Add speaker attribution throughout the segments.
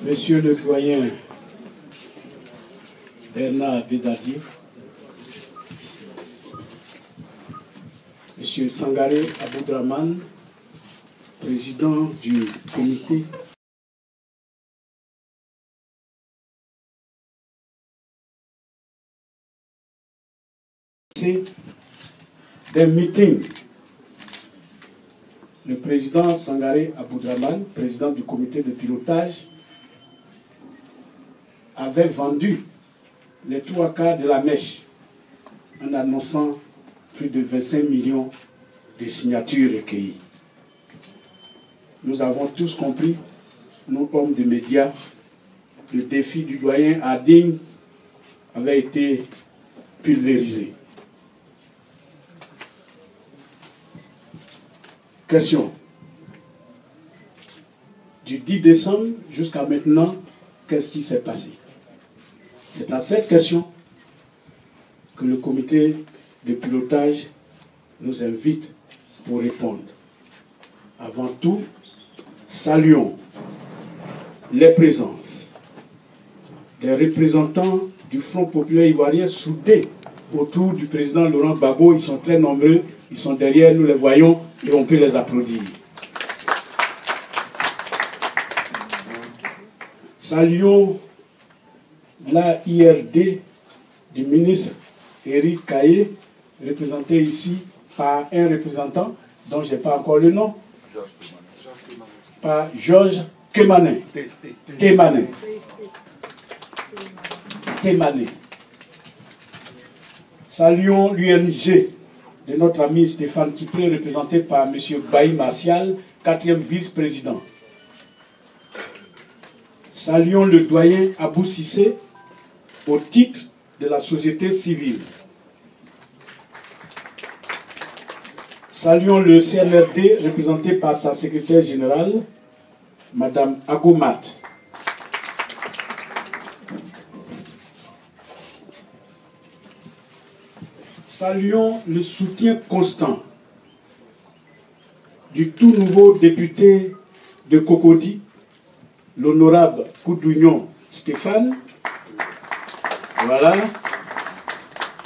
Speaker 1: Monsieur le doyen Bernard Bédadier, Monsieur Sangaré Aboudraman, président du comité des meetings. Le président Sangaré Aboudraman, président du comité de pilotage, avait vendu les 3/4 de la mèche en annonçant plus de 25 millions de signatures recueillies. Nous avons tous compris, nous hommes de médias, le défi du doyen Ading avait été pulvérisé. Question. Du 10 décembre jusqu'à maintenant, qu'est-ce qui s'est passé? C'est à cette question que le comité de pilotage nous invite pour répondre. Avant tout, saluons les présences des représentants du Front populaire ivoirien soudés autour du président Laurent Gbagbo. Ils sont très nombreux, ils sont derrière, nous les voyons et on peut les applaudir. Saluons la IRD du ministre Éric Caillé, représenté ici par un représentant dont je n'ai pas encore le nom, par Georges Kémané. Saluons l'UNG de notre ami Stéphane Kipré, représenté par M. Bailly Martial, 4e vice-président. Saluons le doyen Abou Sissé au titre de la société civile. Saluons le CNRD représenté par sa secrétaire générale, Mme Agoumat. Saluons le soutien constant du tout nouveau député de Cocody, l'honorable Koudounion Stéphane, voilà,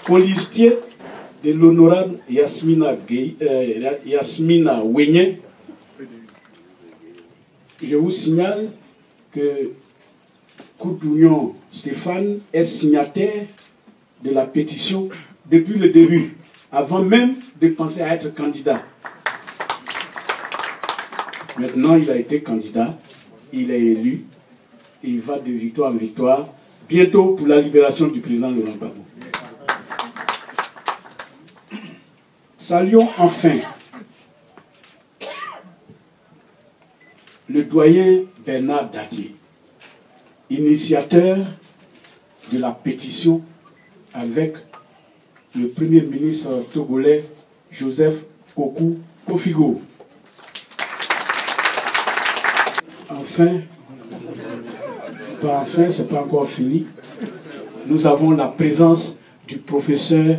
Speaker 1: colistier de l'honorable Yasmina Wenye. Je vous signale que Koudounion Stéphane est signataire de la pétition depuis le début, avant même de penser à être candidat. Maintenant, il a été candidat, il est élu, et il va de victoire en victoire, bientôt pour la libération du président Laurent Gbagbo. Saluons enfin le doyen Bernard Dadier, initiateur de la pétition avec le Premier ministre togolais Joseph Kokou Kofigo. Enfin, c'est pas encore fini, nous avons la présence du professeur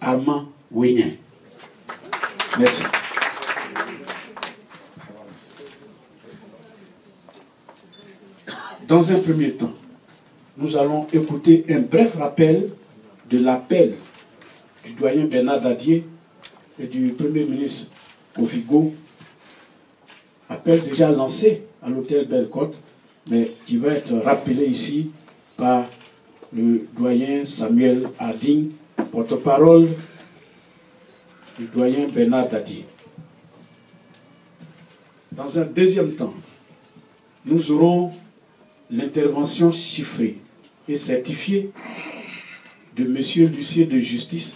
Speaker 1: Armand Wenyen. Merci. Dans un premier temps, nous allons écouter un bref rappel de l'appel du doyen Bernard Dadier et du Premier ministre Kofigo, appel déjà lancé à l'hôtel Belle-Côte, mais qui va être rappelé ici par le doyen Samuel Ading, porte-parole du doyen Bernard Dadier. Dans un deuxième temps, nous aurons l'intervention chiffrée et certifiée de M. l'huissier de justice,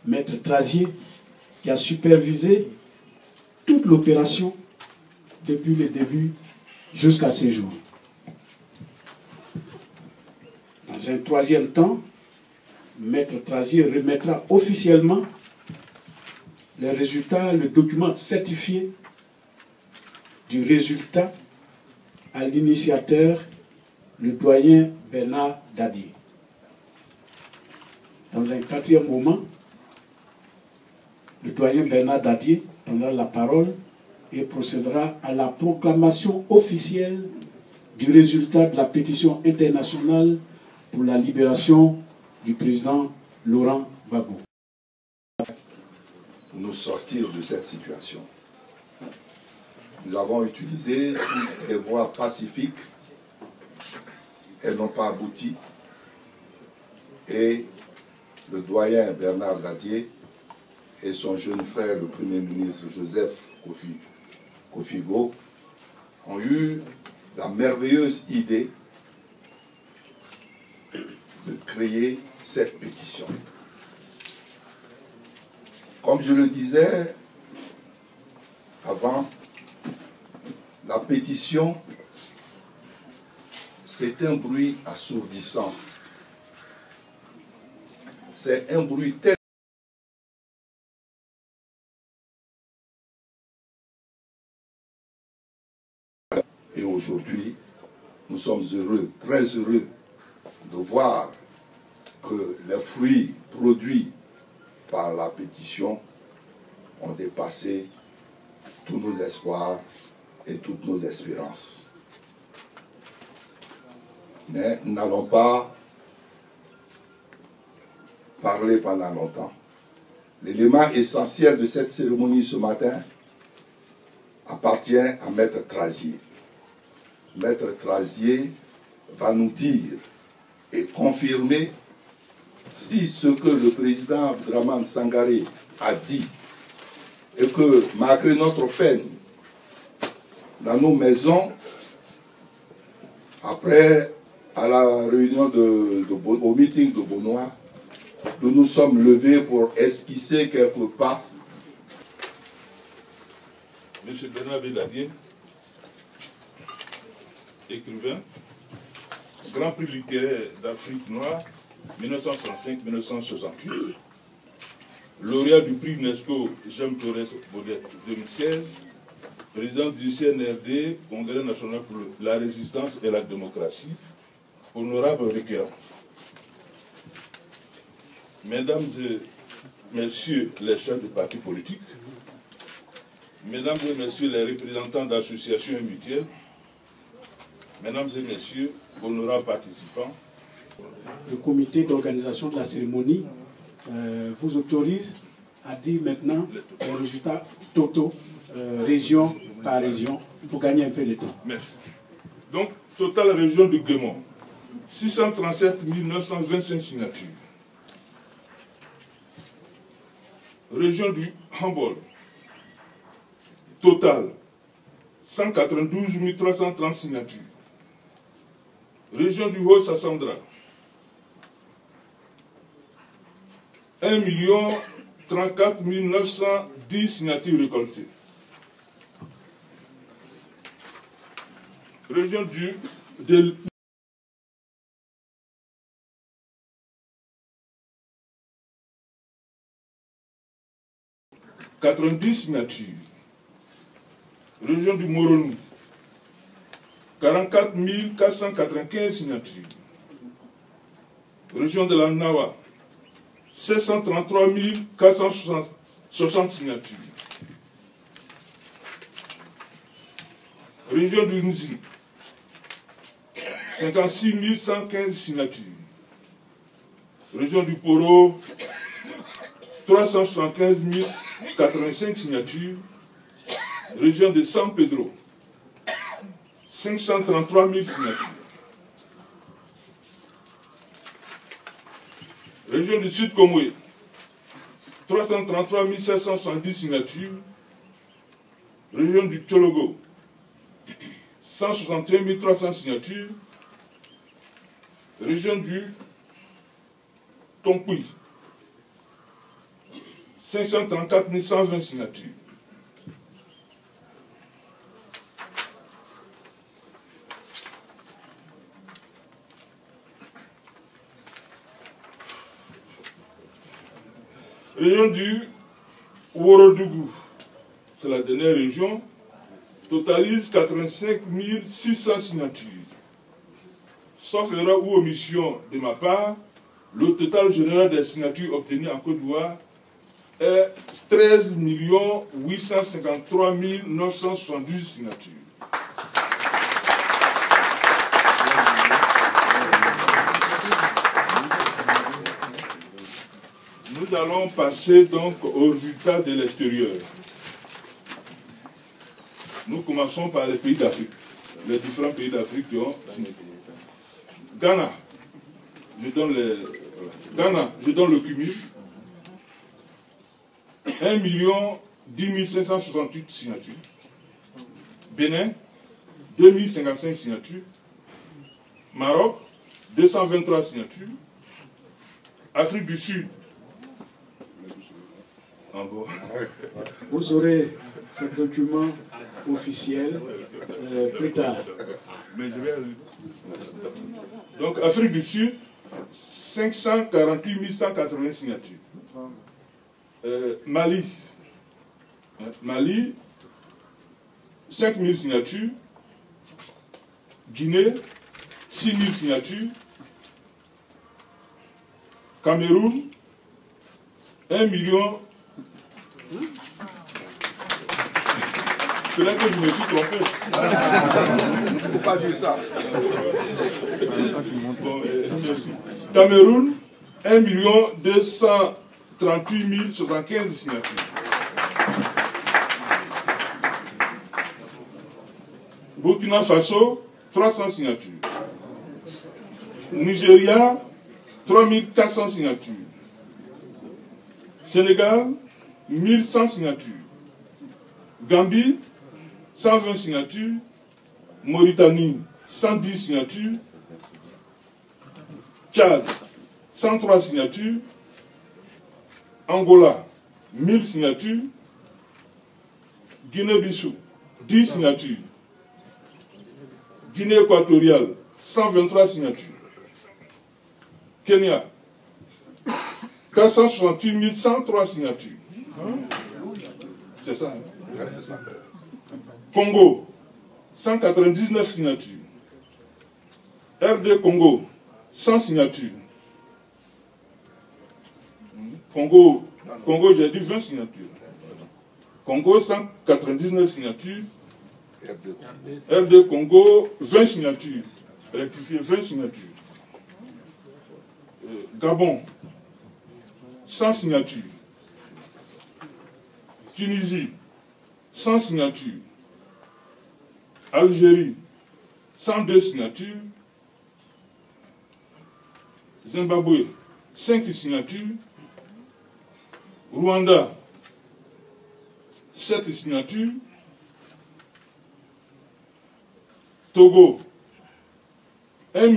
Speaker 1: Maître Trazier, qui a supervisé toute l'opération depuis le début jusqu'à ce jour. Dans un troisième temps, Maître Trazier remettra officiellement les résultats, le document certifié du résultat à l'initiateur, le doyen Bernard Dadier. Dans un quatrième moment, le doyen Bernard Dadier prendra la parole et procédera à la proclamation officielle du résultat de la pétition internationale pour la libération du président Laurent Gbagbo.
Speaker 2: Nous sortir de cette situation. Nous avons utilisé toutes les voies pacifiques, elles n'ont pas abouti, et le doyen Bernard Dadier et son jeune frère, le Premier ministre Joseph Kofigo, ont eu la merveilleuse idée de créer cette pétition. Comme je le disais avant, la pétition, c'est un bruit assourdissant. C'est un bruit tel. Et aujourd'hui, nous sommes heureux, très heureux, de voir que les fruits produits par la pétition ont dépassé tous nos espoirs et toutes nos espérances. Mais nous n'allons pas parler pendant longtemps. L'élément essentiel de cette cérémonie ce matin appartient à Maître Trazier. Maître Trazier va nous dire et confirmer si ce que le président Abdraman Sangaré a dit et que malgré notre peine dans nos maisons, après à la réunion au meeting de Bonois, nous nous sommes levés pour esquisser quelques pas.
Speaker 3: Monsieur Bernard Dadier, écrivain, Grand Prix littéraire d'Afrique noire, 1965-1968, lauréat du prix UNESCO Jean Torres Baudet 2016, président du CNRD, Congrès national pour la résistance et la démocratie, honorable requérant. Mesdames et messieurs les chefs de partis politiques, mesdames et messieurs les représentants d'associations et mutuelles, mesdames et messieurs, honorables participants,
Speaker 1: le comité d'organisation de la cérémonie vous autorise à dire maintenant les résultats totaux, région par région, pour gagner un peu de temps.
Speaker 3: Merci. Donc, totale région de Guémon, 637 925 signatures. Région du Humboldt, total, 192 330 signatures. Région du Haut-Sassandra, 1 34 910 signatures récoltées. Région de 90 signatures. Région du Moronou, 44 495 signatures. Région de la Nawa, 733 460 signatures. Région du Nzi, 56 115 signatures. Région du Poro, 375 085 signatures. Région de San Pedro, 533 000 signatures. Région du Sud Komoué, 333 770 signatures. Région du Tchologo, 161 300 signatures. Région du Tonkouy, 534 120 signatures. Région du Ouorodougou, c'est la dernière région, totalise 85 600 signatures. Sauf erreur ou omission de ma part, le total général des signatures obtenues en Côte d'Ivoire est 13 853 978 signatures. allons passer donc aux résultats de l'extérieur. Nous commençons par les pays d'Afrique, les différents pays d'Afrique qui ont signé. Ghana, je donne le cumul. 1 10 568 signatures. Bénin, 2055 signatures. Maroc, 223 signatures. Afrique du Sud. Ah bon.
Speaker 1: Vous aurez ce document officiel plus tard.
Speaker 3: Mais je vais... Donc, Afrique du Sud, 548 180 signatures. Mali, 5 000 signatures. Guinée, 6 000 signatures. Cameroun, 1 million. C'est là que je me suis trompé.
Speaker 2: Il ne faut pas dire ça.
Speaker 3: Cameroun, 1 238 075 signatures. Burkina Faso, 300 signatures. Nigeria, 3400 signatures. Sénégal, 1100 signatures. Gambie, 120 signatures. Mauritanie, 110 signatures. Tchad, 103 signatures. Angola, 1000 signatures. Guinée-Bissau, 10 signatures. Guinée équatoriale, 123 signatures. Kenya, 468 103 signatures. C'est ça, hein?
Speaker 2: Ouais, c'est ça.
Speaker 3: Congo, 199 signatures. RD Congo, 100 signatures. Congo, j'ai dit 20 signatures. Congo, 199 signatures. RD Congo, 20 signatures. Rectifié, 20 signatures. Gabon, 100 signatures. Tunisie, 100 signatures. Algérie, 102 signatures. Zimbabwe, 5 signatures. Rwanda, 7 signatures. Togo, 1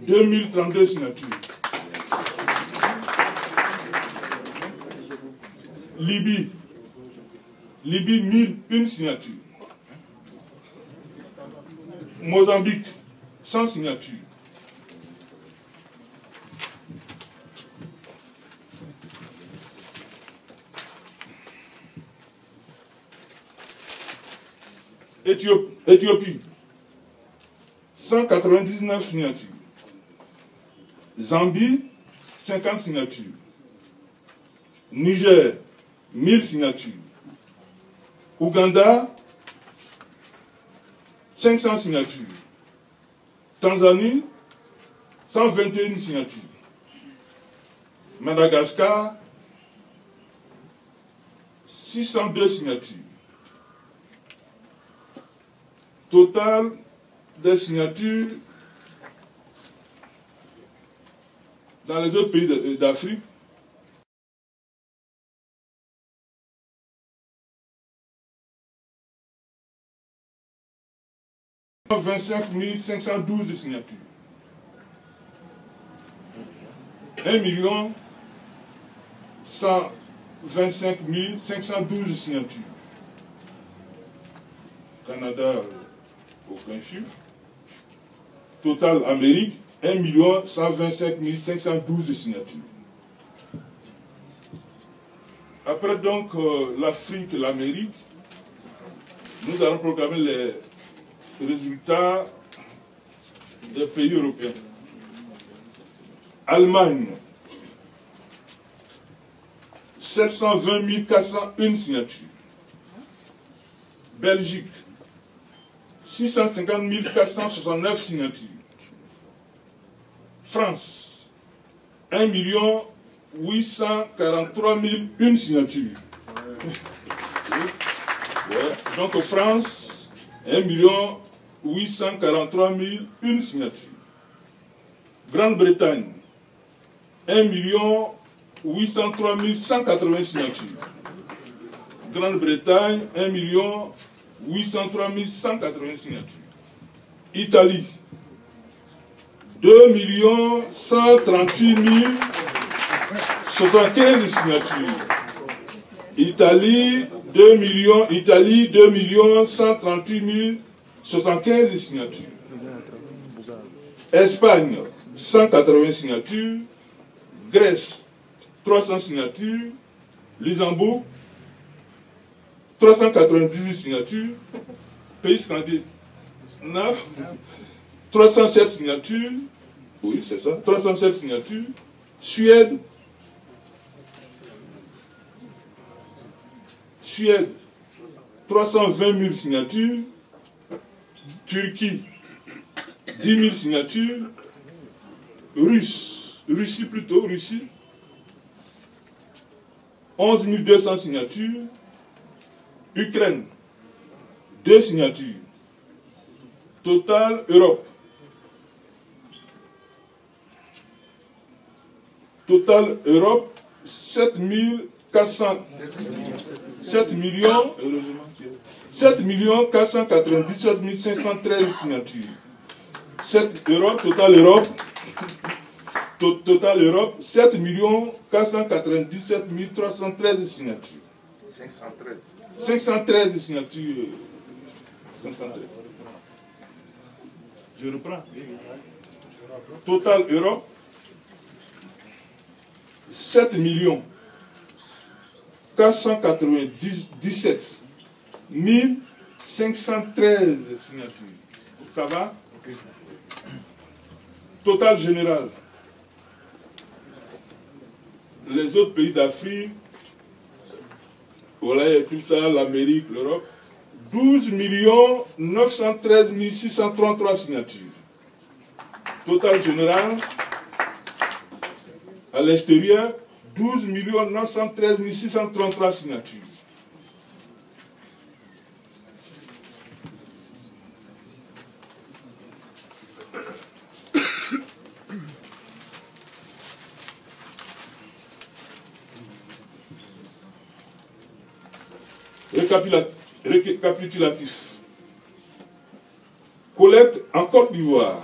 Speaker 3: 2032 signatures. Libye, 1001 signatures. Mozambique, 100 signatures. Éthiopie, 199 signatures. Zambie, 50 signatures. Niger, 1000 signatures. Ouganda, 500 signatures. Tanzanie, 121 signatures. Madagascar, 602 signatures. Total des signatures dans les autres pays d'Afrique, 25 512 signatures. 1 125 512 signatures. Canada, aucun chiffre. Total Amérique, 1 125 512 signatures. Après donc l'Afrique et l'Amérique, nous allons proclamer les résultats des pays européens. Allemagne, 720 401 signatures. Belgique, 650 469 signatures. France, 1 843 001 signatures. Ouais. Donc France, 1 843 001 signatures. Grande-Bretagne, 1 803 180 signatures. Grande-Bretagne, 1 803 180 signatures. Italie, 2 138 075 signatures. Italie, 2 138 075 signatures. Espagne, 180 signatures. Grèce, 300 signatures. Luxembourg, 398 signatures. Pays scandinave, 307 signatures. Oui, c'est ça. 307 signatures. Suède, 320 000 signatures. Turquie, 10 000 signatures. Russie, 11 200 signatures. Ukraine, 2 signatures. Total Europe. Total Europe, 7 497 513 signatures. Total Europe, 7 497 313 signatures. 513 signatures. 513. Je reprends. Total Europe, 7 497 513 signatures. Ça va? Okay. Total général. Les autres pays d'Afrique, voilà, et tout ça, l'Amérique, l'Europe, 12 913 633 signatures. Total général, à l'extérieur, 12 913 633 signatures. Récapitulatif. Collecte en Côte d'Ivoire,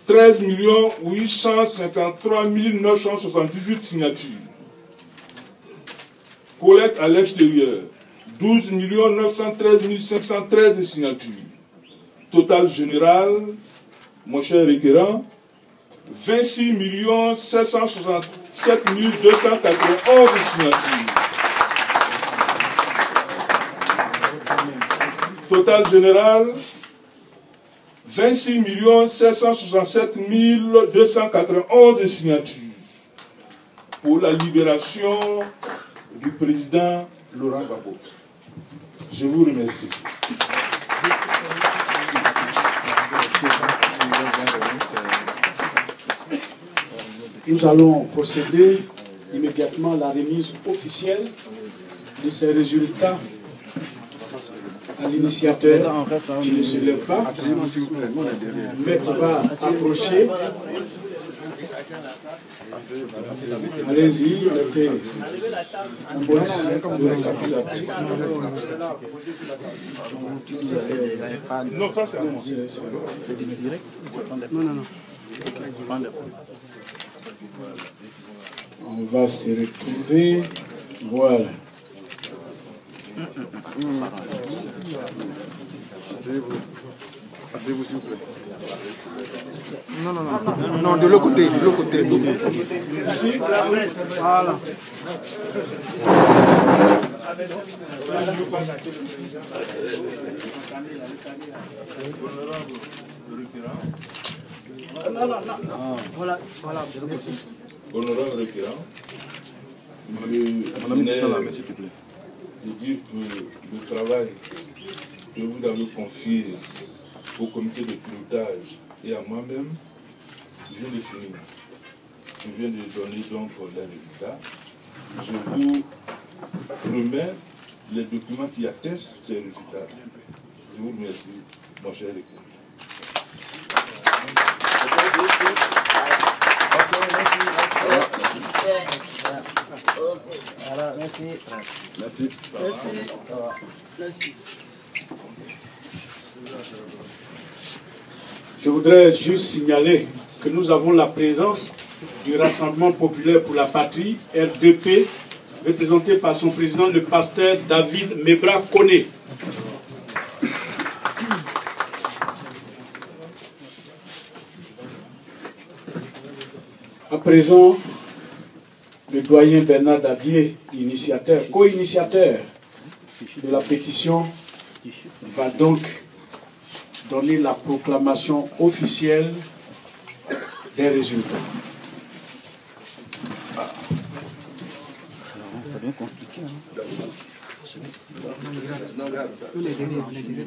Speaker 3: 13 853 978 signatures. Collecte à l'extérieur, 12 913 513 signatures. Total général, mon cher requérant, 26 767 291 signatures. Total général, 26 767 291 signatures pour la libération du président Laurent Gbagbo. Je vous remercie.
Speaker 1: Nous allons procéder immédiatement à la remise officielle de ces résultats à l'initiateur qui ne se lève pas. Maître va approcher. Allez-y, mettez un bonus de récapitulatif.
Speaker 3: Non, ça c'est à moi.
Speaker 1: Non. On va se retrouver. Voilà.
Speaker 4: Asseyez-vous, s'il vous plaît. Non, de l'autre côté, Ici, voilà. Voilà. Merci.
Speaker 3: Honorable requérant,
Speaker 4: On a mis ça là, s'il te plaît.
Speaker 3: de dire que le travail que vous avez confié au comité de pilotage et à moi-même, je l'ai fini. Je viens de donner donc les résultats. Je vous remets les documents qui attestent ces résultats. Je vous remercie, mon cher équipe.
Speaker 4: Voilà, merci.
Speaker 2: Merci.
Speaker 4: Merci.
Speaker 1: Je voudrais juste signaler que nous avons la présence du Rassemblement populaire pour la patrie, RDP, représenté par son président, le pasteur David Mebra Koné. À présent, le doyen Bernard Dadier, initiateur, co-initiateur de la pétition, va donc donner la proclamation officielle des résultats.
Speaker 4: Ça devient compliqué. Hein. Tous les délais, on est délais.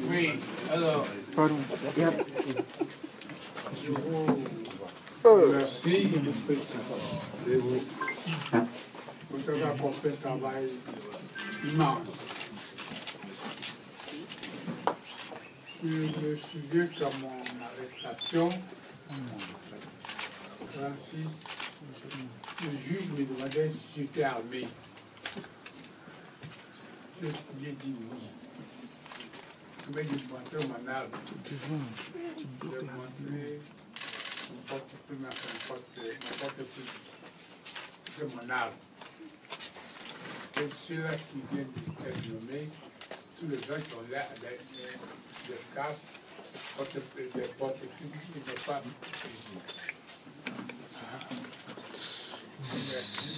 Speaker 5: Oui, alors.
Speaker 4: Pardon.
Speaker 5: Merci. Vous avez apporté un travail immense. Je me souviens qu'à mon arrestation, Francis, le juge me demandait si j'étais armé. Je lui ai dit oui. Mais il me montrait mon arme. Je lui ai montré mon porte-plume, mon porte-plume. C'est mon arme. Et ceux-là qui viennent d'être nommés, tous les gens qui ont l'air des cartes, des porte-plumes qui ne sont pas utilisés. Merci.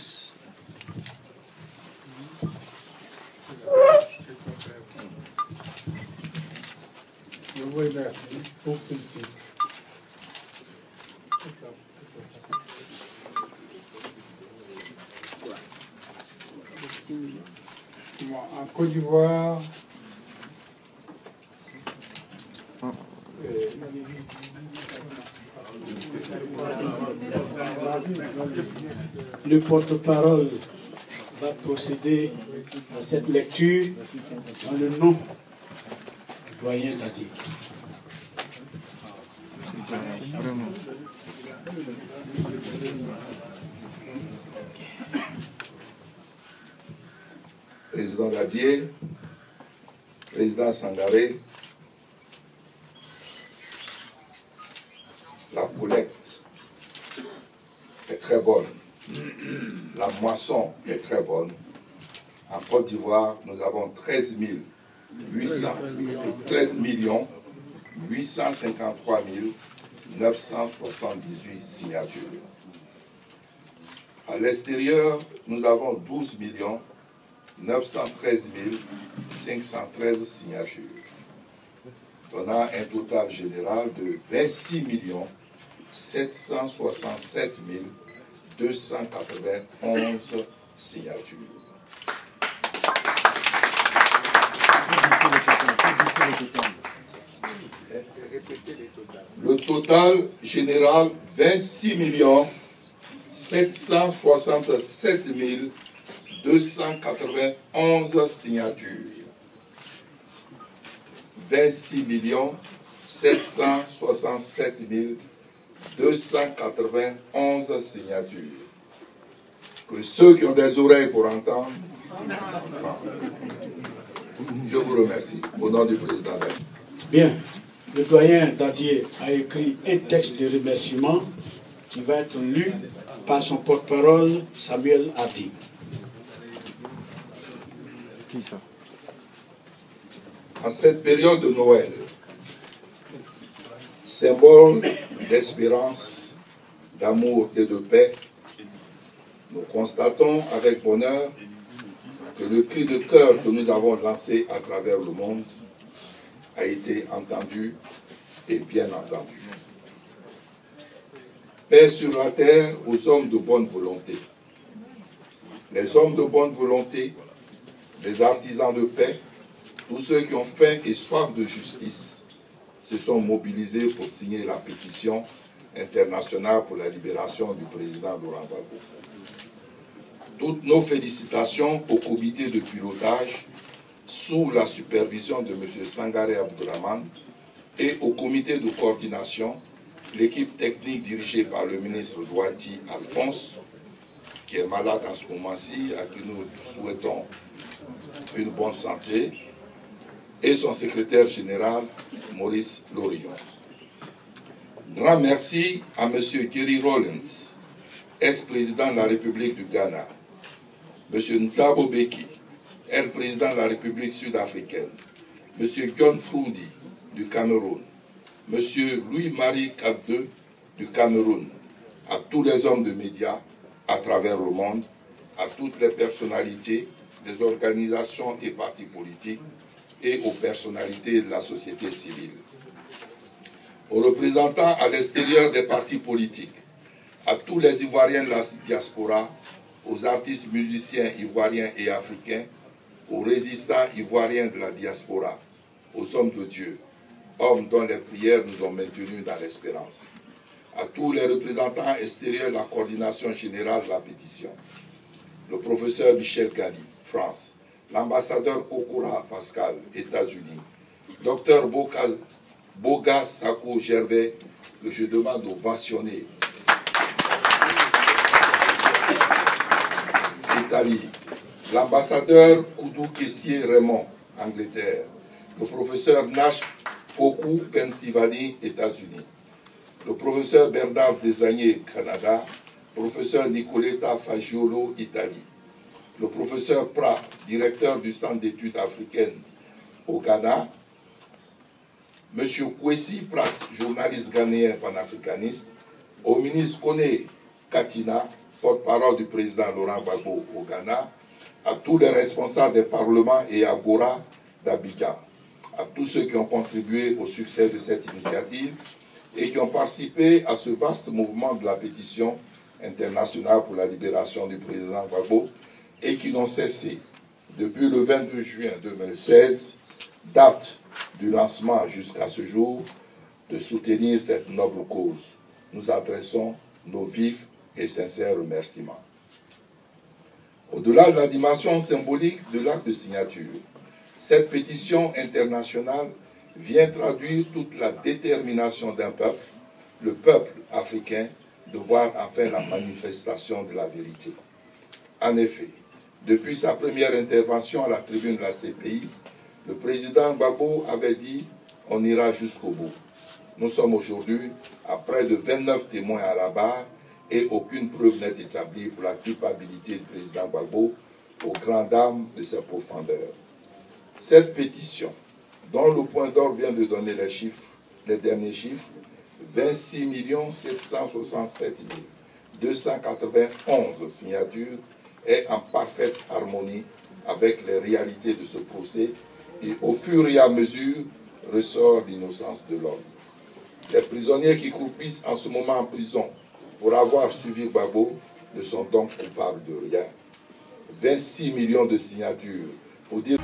Speaker 5: Je vous remercie pour tout de suite. En Côte d'Ivoire,
Speaker 1: Le porte-parole va procéder à cette lecture dans le nom du doyen Dadier.
Speaker 2: Président Dadier, président Sangaré, la collecte est très bonne. La moisson est très bonne. En Côte d'Ivoire, nous avons 13 853 978 signatures. À l'extérieur, nous avons 12 913 513 signatures, donnant un total général de 26 767 291 signatures. Le total général, 26 767 291 signatures. 26 767 291 signatures. Que ceux qui ont des oreilles pour entendre, je vous remercie au nom du président.
Speaker 1: Bien, le doyen Dadier a écrit un texte de remerciement qui va être lu par son porte-parole Samuel Hadi.
Speaker 4: Qui ça?
Speaker 2: En cette période de Noël, symbole d'espérance, d'amour et de paix, nous constatons avec bonheur que le cri de cœur que nous avons lancé à travers le monde a été entendu et bien entendu. Paix sur la terre aux hommes de bonne volonté. Les hommes de bonne volonté, les artisans de paix, Tous ceux qui ont faim et soif de justice se sont mobilisés pour signer la pétition internationale pour la libération du président Laurent Gbagbo. Toutes nos félicitations au comité de pilotage sous la supervision de M. Sangaré Abdourahmane et au comité de coordination, l'équipe technique dirigée par le ministre Douati Alphonse, qui est malade en ce moment-ci, à qui nous souhaitons une bonne santé, et son secrétaire général, Maurice Lorion. Grand merci à M. Kerry Rawlins, ex-président de la République du Ghana, M. Ntabo Beki, ex-président de la République sud-africaine, M. John Frundi du Cameroun, M. Louis-Marie Kadde du Cameroun, à tous les hommes de médias à travers le monde, à toutes les personnalités des organisations et partis politiques et aux personnalités de la société civile. Aux représentants à l'extérieur des partis politiques, à tous les Ivoiriens de la diaspora, aux artistes musiciens ivoiriens et africains, aux résistants ivoiriens de la diaspora, aux hommes de Dieu, hommes dont les prières nous ont maintenus dans l'espérance, à tous les représentants extérieurs de la coordination générale de la pétition, le professeur Michel Gali, France, l'ambassadeur Kokura Pascal, États-Unis, Dr Boga Sako Gervais, que je demande d'ovationner, Italie, l'ambassadeur Koudou Kessier Raymond, Angleterre, le professeur Nash Koku, Pennsylvanie, États-Unis, le professeur Bernard Desagné, Canada, professeur Nicoletta Fagiolo, Italie, le professeur Prat, directeur du Centre d'études africaines au Ghana, M. Kwesi Prat, journaliste ghanéen panafricaniste, au ministre Kone Katina, porte-parole du président Laurent Gbagbo au Ghana, à tous les responsables des parlements et Agora d'Abidjan, à tous ceux qui ont contribué au succès de cette initiative et qui ont participé à ce vaste mouvement de la pétition internationale pour la libération du président Gbagbo et qui n'ont cessé depuis le 22 juin 2016, date du lancement jusqu'à ce jour, de soutenir cette noble cause. Nous adressons nos vifs et sincères remerciements. Au-delà de la dimension symbolique de l'acte de signature, cette pétition internationale vient traduire toute la détermination d'un peuple, le peuple africain, de voir enfin la manifestation de la vérité. En effet, depuis sa première intervention à la tribune de la CPI, le président Gbagbo avait dit « on ira jusqu'au bout ». Nous sommes aujourd'hui à près de 29 témoins à la barre et aucune preuve n'est établie pour la culpabilité du président Gbagbo aux grandes dames de sa profondeur. Cette pétition, dont le point d'or vient de donner les chiffres, les derniers chiffres, 26 767 291 signatures, est en parfaite harmonie avec les réalités de ce procès et au fur et à mesure ressort l'innocence de l'homme. Les prisonniers qui croupissent en ce moment en prison pour avoir suivi Gbagbo ne sont donc coupables de rien. 26 millions de signatures pour dire...